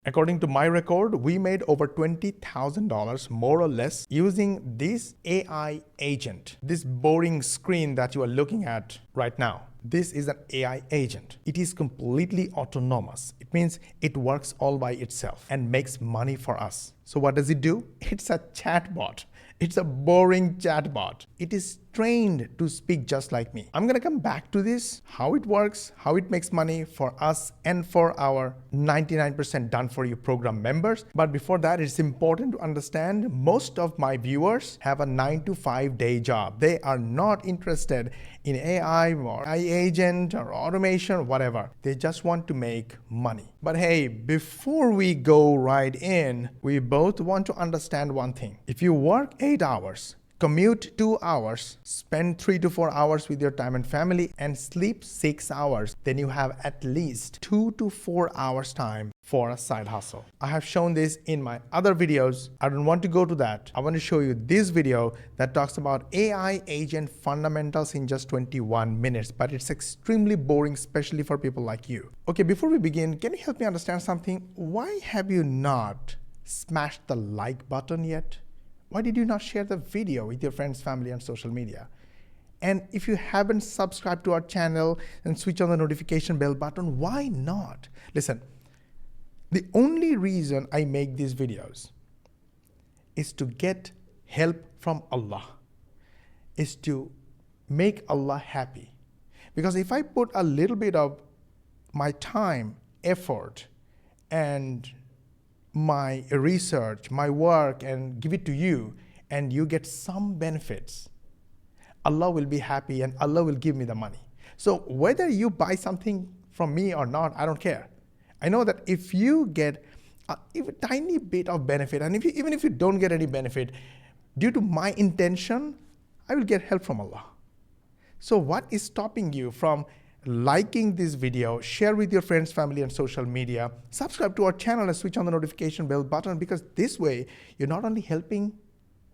According to my record, we made over $20,000 more or less using this AI agent. This boring screen that you are looking at right now. This is an AI agent. It is completely autonomous. It means it works all by itself and makes money for us. So what does it do? It's a chatbot. It's a boring chatbot. It is trained to speak just like me. I'm gonna come back to this, how it works, how it makes money for us and for our 99% done for you program members. But before that, it's important to understand most of my viewers have a 9-to-5 day job. They are not interested in AI or AI agent or automation or whatever. They just want to make money. But hey, before we go right in, we both want to understand one thing. If you work 8 hours, commute 2 hours, spend 3 to 4 hours with your time and family, and sleep 6 hours, then you have at least 2 to 4 hours time for a side hustle. I have shown this in my other videos. I don't want to go to that. I want to show you this video that talks about AI agent fundamentals in just 21 minutes, but it's extremely boring, especially for people like you. Okay, before we begin, can you help me understand something? Why have you not smashed the like button yet? Why did you not share the video with your friends, family, and social media? And if you haven't subscribed to our channel and switch on the notification bell button, why not? Listen, the only reason I make these videos is to get help from Allah, is to make Allah happy. Because if I put a little bit of my time, effort, and my research, my work, and give it to you, and you get some benefits, Allah will be happy and Allah will give me the money. So whether you buy something from me or not, I don't care. I know that if you get even a tiny bit of benefit, and even if you don't get any benefit, due to my intention, I will get help from Allah. So what is stopping you from liking this video, share with your friends, family, and social media, subscribe to our channel and switch on the notification bell button, because this way you're not only helping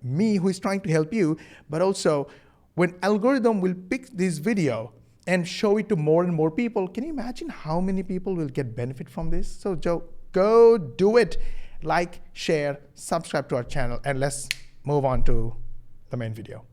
me who is trying to help you, but also when algorithm will pick this video and show it to more and more people, can you imagine how many people will get benefit from this? So go do it. Like, share, subscribe to our channel, and let's move on to the main video.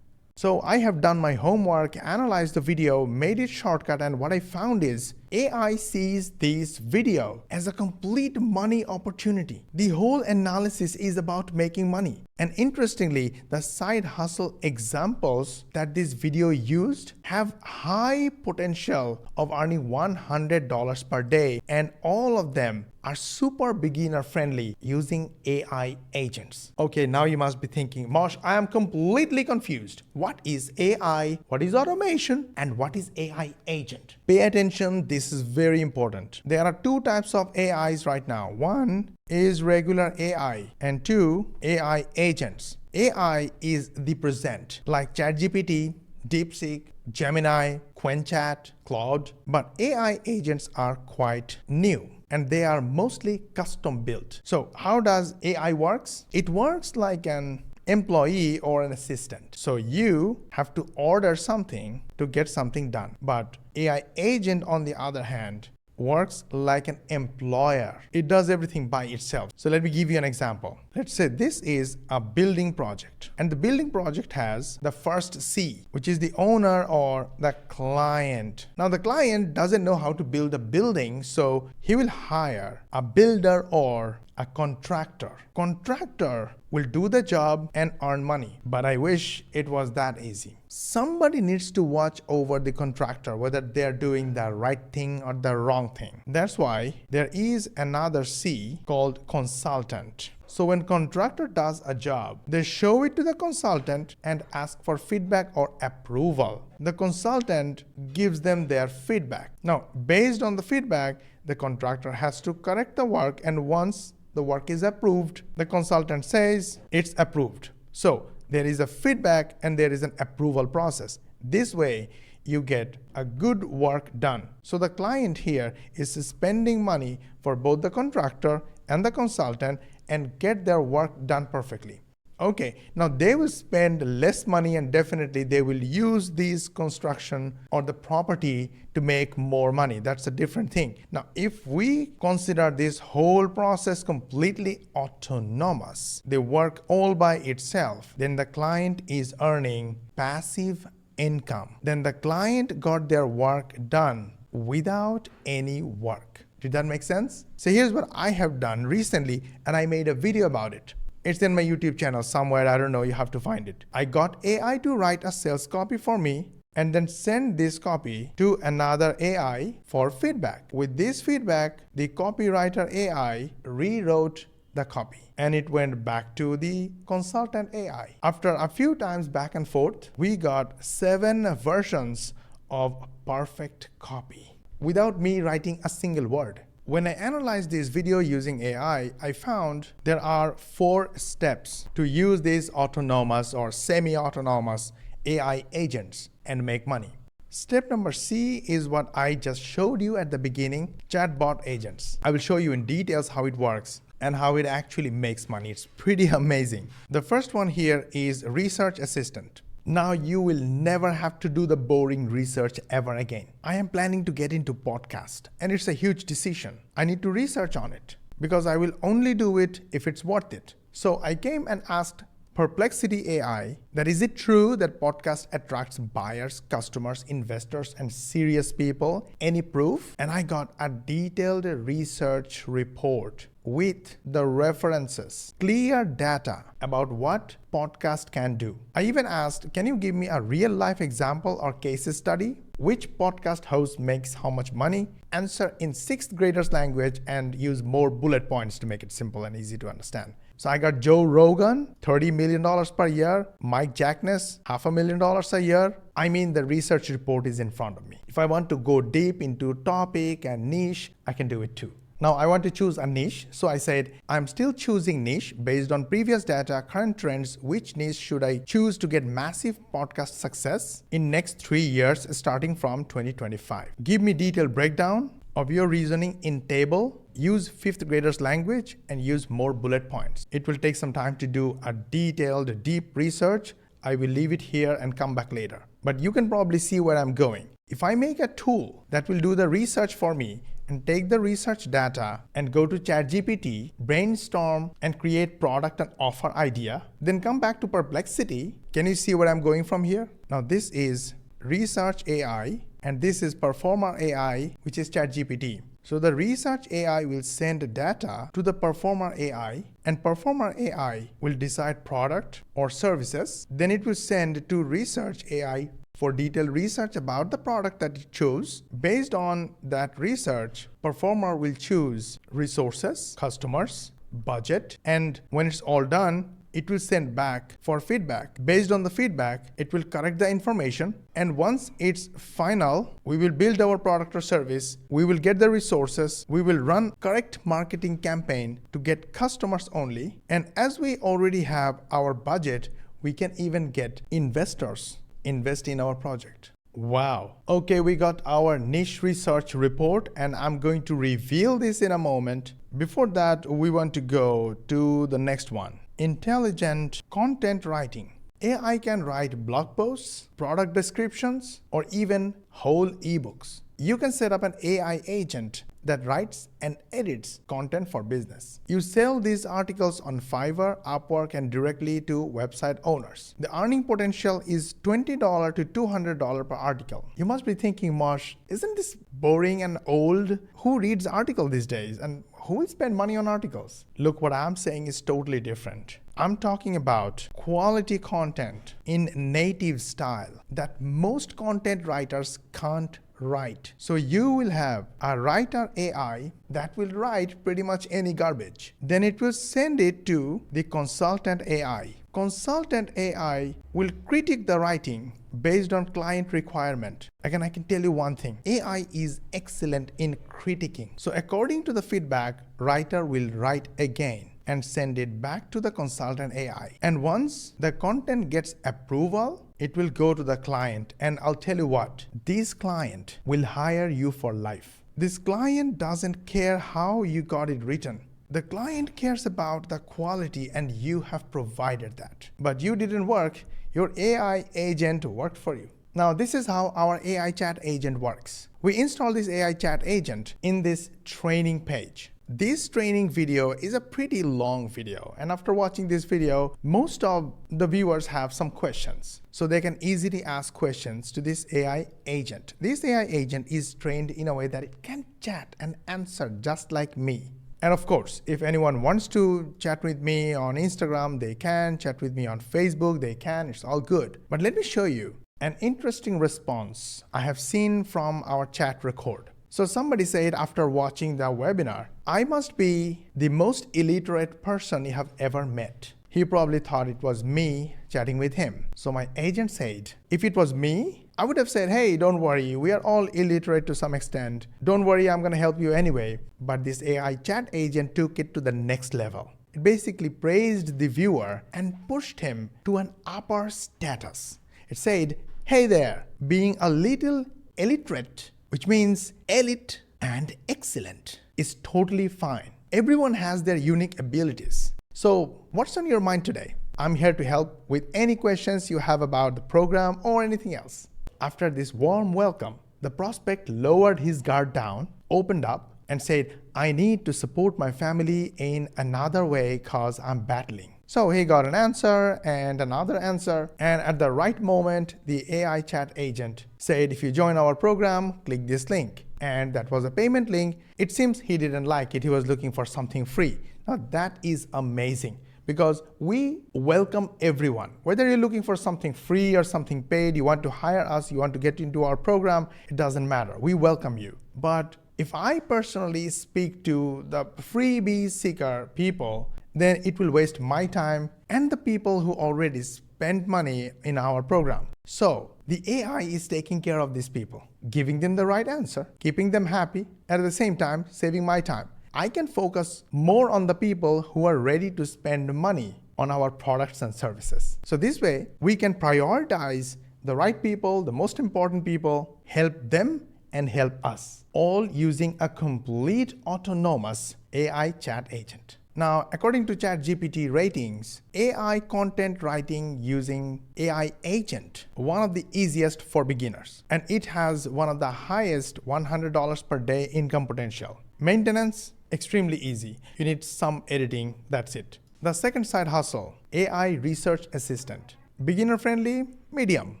So I have done my homework, analyzed the video, made it shortcut, and what I found is AI sees this video as a complete money opportunity. The whole analysis is about making money. And interestingly, the side hustle examples that this video used have high potential of earning $100 per day, and all of them are super beginner friendly using AI agents. Okay, now you must be thinking, Mosh, I am completely confused. What is AI? What is automation? And what is AI agent? Pay attention, this is very important. There are 2 types of AIs right now. One is regular AI, and 2, AI agents. AI is the present, like ChatGPT, DeepSeek, Gemini, QuenChat, Claude, but AI agents are quite new, and they are mostly custom built. So how does AI works? It works like an employee or an assistant. So you have to order something to get something done. But AI agent, on the other hand, works like an employer. It does everything by itself. So let me give you an example. Let's say this is a building project, and the building project has the first C, which is the owner or the client. Now the client doesn't know how to build a building, so he will hire a builder or a contractor. Contractor will do the job and earn money. But I wish it was that easy. Somebody needs to watch over the contractor, whether they're doing the right thing or the wrong thing. That's why there is another C called consultant. So when contractor does a job, they show it to the consultant and ask for feedback or approval. The consultant gives them their feedback. Now, based on the feedback, the contractor has to correct the work, and once the work is approved, the consultant says it's approved. So there is a feedback and there is an approval process. This way, you get a good work done. So the client here is spending money for both the contractor and the consultant and get their work done perfectly. Okay, now they will spend less money and definitely they will use these construction or the property to make more money. That's a different thing. Now, if we consider this whole process completely autonomous, they work all by itself, then the client is earning passive income. Then the client got their work done without any work. Did that make sense? So here's what I have done recently, and I made a video about it. It's in my YouTube channel somewhere, I don't know, you have to find it. I got AI to write a sales copy for me and then send this copy to another AI for feedback. With this feedback, the copywriter AI rewrote the copy and it went back to the consultant AI. After a few times back and forth, we got 7 versions of perfect copy without me writing a single word. When I analyzed this video using AI, I found there are 4 steps to use these autonomous or semi-autonomous AI agents and make money. Step number C is what I just showed you at the beginning, chatbot agents. I will show you in details how it works and how it actually makes money. It's pretty amazing. The first one here is research assistant. Now you will never have to do the boring research ever again. I am planning to get into podcast and it's a huge decision. I need to research on it because I will only do it if it's worth it. So I came and asked Perplexity AI that is it true that podcast attracts buyers, customers, investors, and serious people? Any proof? And I got a detailed research report with the references, clear data about what podcast can do. I even asked, can you give me a real life example or case study? Which podcast host makes how much money? Answer in 6th grader's language and use more bullet points to make it simple and easy to understand. So I got Joe Rogan, $30 million per year, Mike Jackness, $500,000 a year. I mean, the research report is in front of me. If I want to go deep into topic and niche, I can do it too. Now I want to choose a niche. So I said, I'm still choosing niche based on previous data, current trends. Which niche should I choose to get massive podcast success in next 3 years starting from 2025? Give me detailed breakdown of your reasoning in table, use 5th grader's language and use more bullet points. It will take some time to do a detailed, deep research. I will leave it here and come back later. But you can probably see where I'm going. If I make a tool that will do the research for me and take the research data and go to ChatGPT, brainstorm and create product and offer idea, then come back to Perplexity. Can you see where I'm going from here? Now this is research AI and this is performer AI, which is ChatGPT. So the research AI will send data to the performer AI and performer AI will decide product or services. Then it will send to research AI for detailed research about the product that it chose. Based on that research, performer will choose resources, customers, budget, and when it's all done, it will send back for feedback. Based on the feedback, it will correct the information. And once it's final, we will build our product or service. We will get the resources. We will run correct marketing campaign to get customers only. And as we already have our budget, we can even get investors invest in our project. Wow. Okay, we got our niche research report and I'm going to reveal this in a moment. Before that, we want to go to the next one. Intelligent content writing. AI can write blog posts, product descriptions, or even whole ebooks. You can set up an AI agent that writes and edits content for business. You sell these articles on Fiverr, Upwork, and directly to website owners. The earning potential is $20 to $200 per article. You must be thinking, Mosh, isn't this boring and old? Who reads articles these days? And who will spend money on articles? Look, what I'm saying is totally different. I'm talking about quality content in native style that most content writers can't write. So you will have a writer AI that will write pretty much any garbage. Then it will send it to the consultant AI. Consultant AI will critique the writing based on client requirement. Again, I can tell you one thing. AI is excellent in critiquing. So according to the feedback, writer will write again and send it back to the consultant AI. And once the content gets approval, it will go to the client. And I'll tell you what, this client will hire you for life. This client doesn't care how you got it written. The client cares about the quality and you have provided that. But you didn't work, your AI agent worked for you. Now this is how our AI chat agent works. We install this AI chat agent in this training page. This training video is a pretty long video, and after watching this video, most of the viewers have some questions. So they can easily ask questions to this AI agent. This AI agent is trained in a way that it can chat and answer just like me. And of course, if anyone wants to chat with me on Instagram, they can. Chat with me on Facebook, they can. It's all good. But let me show you an interesting response I have seen from our chat record. So somebody said after watching the webinar, I must be the most illiterate person you have ever met. He probably thought it was me chatting with him. So my agent said, if it was me, I would have said, hey, don't worry, we are all illiterate to some extent. Don't worry, I'm gonna help you anyway. But this AI chat agent took it to the next level. It basically praised the viewer and pushed him to an upper status. It said, hey there, being a little illiterate, which means elite and excellent, is totally fine. Everyone has their unique abilities. So what's on your mind today? I'm here to help with any questions you have about the program or anything else. After this warm welcome, the prospect lowered his guard down, opened up, and said, I need to support my family in another way because I'm battling. So he got an answer and another answer, and at the right moment, the AI chat agent said, if you join our program, click this link. And that was a payment link. It seems he didn't like it. He was looking for something free. Now that is amazing because we welcome everyone. Whether you're looking for something free or something paid, you want to hire us, you want to get into our program, it doesn't matter. We welcome you. But if I personally speak to the freebie seeker people, then it will waste my time and the people who already spent money in our program. So the AI is taking care of these people, giving them the right answer, keeping them happy, and at the same time, saving my time. I can focus more on the people who are ready to spend money on our products and services. So this way, we can prioritize the right people, the most important people, help them and help us, all using a complete autonomous AI chat agent. Now, according to ChatGPT ratings, AI content writing using AI agent, one of the easiest for beginners, and it has one of the highest $100 per day income potential. Maintenance, extremely easy. You need some editing, that's it. The second side hustle, AI research assistant. Beginner friendly, medium.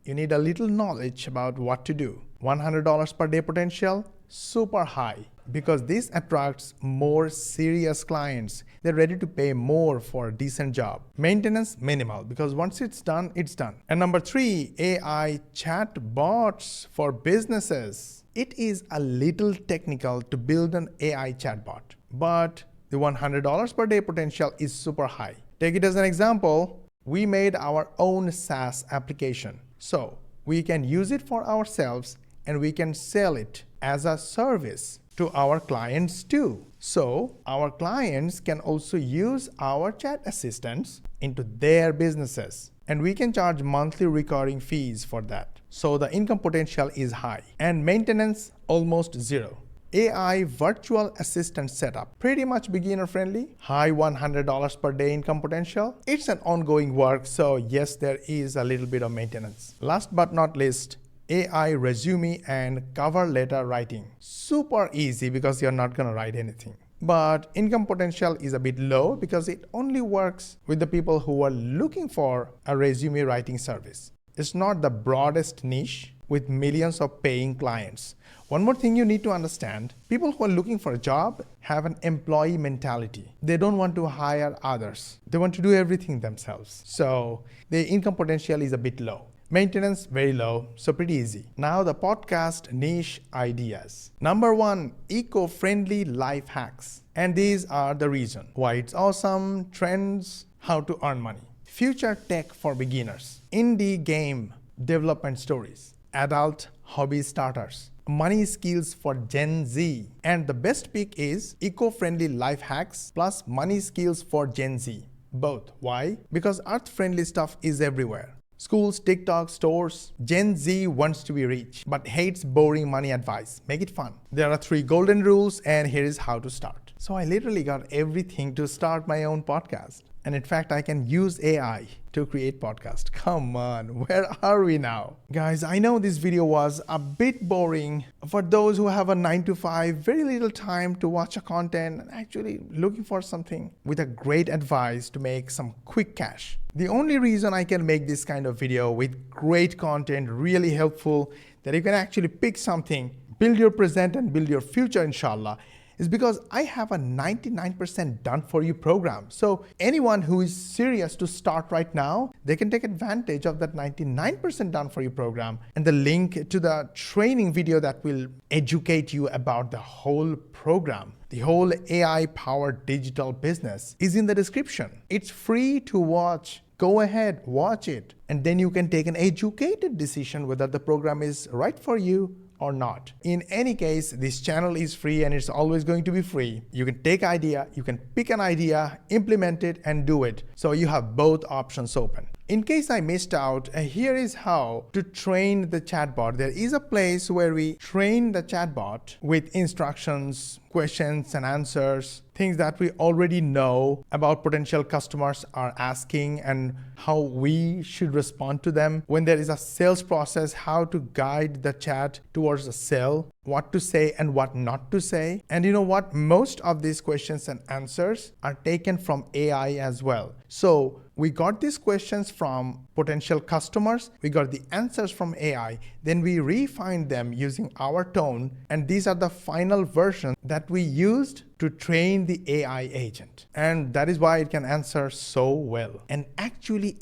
You need a little knowledge about what to do. $100 per day potential, super high, because this attracts more serious clients. They're ready to pay more for a decent job. Maintenance, minimal, because once it's done, it's done. And number 3, AI chatbots for businesses. It is a little technical to build an AI chatbot, but the $100 per day potential is super high. Take it as an example, we made our own SaaS application. So we can use it for ourselves and we can sell it as a service to our clients too. So our clients can also use our chat assistants into their businesses, and we can charge monthly recurring fees for that. So the income potential is high, and maintenance almost zero. AI virtual assistant setup, pretty much beginner friendly, high $100 per day income potential. It's an ongoing work, so yes, there is a little bit of maintenance. Last but not least, AI resume and cover letter writing. Super easy because you're not gonna write anything. But income potential is a bit low because it only works with the people who are looking for a resume writing service. It's not the broadest niche with millions of paying clients. One more thing you need to understand, people who are looking for a job have an employee mentality. They don't want to hire others. They want to do everything themselves. So the income potential is a bit low. Maintenance, very low, so pretty easy. Now the podcast niche ideas. Number 1, eco-friendly life hacks. And these are the reason why it's awesome, trends, how to earn money. Future tech for beginners, indie game development stories, adult hobby starters, money skills for Gen Z. And the best pick is eco-friendly life hacks plus money skills for Gen Z. Both. Why? Because earth-friendly stuff is everywhere. Schools, TikTok, stores. Gen Z wants to be rich, but hates boring money advice. Make it fun. There are 3 golden rules, and here is how to start. So I literally got everything to start my own podcast. And in fact, I can use AI to create podcast. Come on, where are we now? Guys, I know this video was a bit boring for those who have a 9 to 5, very little time to watch a content and actually looking for something with a great advice to make some quick cash. The only reason I can make this kind of video with great content, really helpful, that you can actually pick something, build your present and build your future, inshallah, is because I have a 99% done for you program. So anyone who is serious to start right now, they can take advantage of that 99% done for you program. And the link to the training video that will educate you about the whole program, the whole AI powered digital business, is in the description. It's free to watch. Go ahead, watch it. And then you can take an educated decision whether the program is right for you or not. In any case, this channel is free and it's always going to be free. You can take idea, you can pick an idea, implement it and do it. So you have both options open. In case I missed out, here is how to train the chatbot. There is a place where we train the chatbot with instructions, questions and answers, things that we already know about potential customers are asking and how we should respond to them. When there is a sales process, how to guide the chat towards a sale, what to say and what not to say. And you know what? Most of these questions and answers are taken from AI as well. So we got these questions from potential customers, we got the answers from AI, then we refined them using our tone, and these are the final versions that we used to train the AI agent. And that is why it can answer so well and actually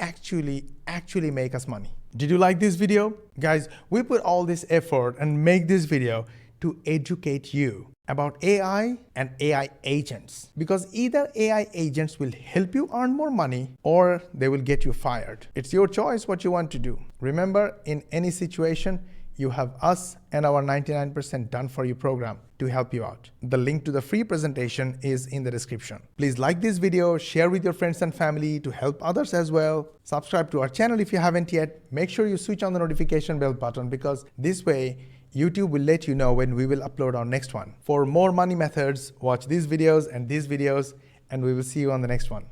make us money. Did you like this video? Guys, we put all this effort and make this video to educate you about AI and AI agents, because either AI agents will help you earn more money or they will get you fired. It's your choice what you want to do. Remember, in any situation, you have us and our 99% done for you program to help you out. The link to the free presentation is in the description. Please like this video, share with your friends and family to help others as well. Subscribe to our channel if you haven't yet. Make sure you switch on the notification bell button, because this way YouTube will let you know when we will upload our next one. For more money methods, watch these videos, and we will see you on the next one.